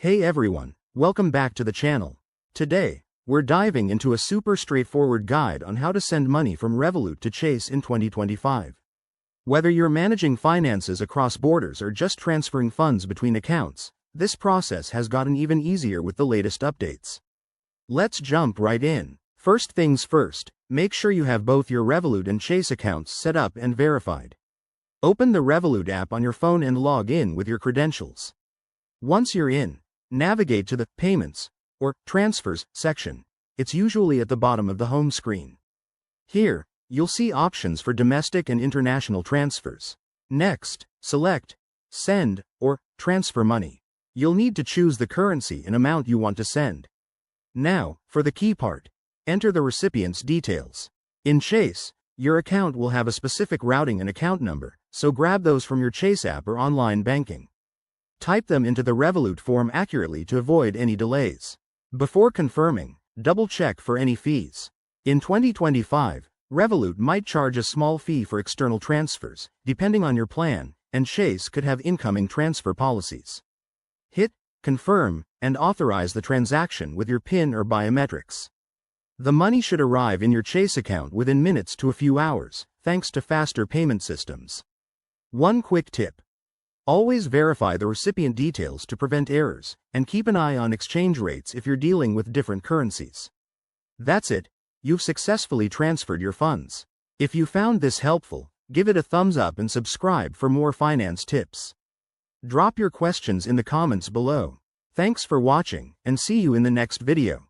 Hey everyone, welcome back to the channel. Today, we're diving into a super straightforward guide on how to send money from Revolut to Chase in 2025. Whether you're managing finances across borders or just transferring funds between accounts, this process has gotten even easier with the latest updates. Let's jump right in. First things first, make sure you have both your Revolut and Chase accounts set up and verified. Open the Revolut app on your phone and log in with your credentials. Once you're in, navigate to the Payments or Transfers section. It's usually at the bottom of the home screen. Here, you'll see options for domestic and international transfers. Next, select Send or Transfer Money. You'll need to choose the currency and amount you want to send. Now, for the key part, enter the recipient's details. In Chase, your account will have a specific routing and account number, so grab those from your Chase app or online banking. Type them into the Revolut form accurately to avoid any delays. Before confirming, double-check for any fees. In 2025, Revolut might charge a small fee for external transfers, depending on your plan, and Chase could have incoming transfer policies. Hit Confirm and authorize the transaction with your PIN or biometrics. The money should arrive in your Chase account within minutes to a few hours, thanks to faster payment systems. One quick tip: always verify the recipient details to prevent errors, and keep an eye on exchange rates if you're dealing with different currencies. That's it, you've successfully transferred your funds. If you found this helpful, give it a thumbs up and subscribe for more finance tips. Drop your questions in the comments below. Thanks for watching, and see you in the next video.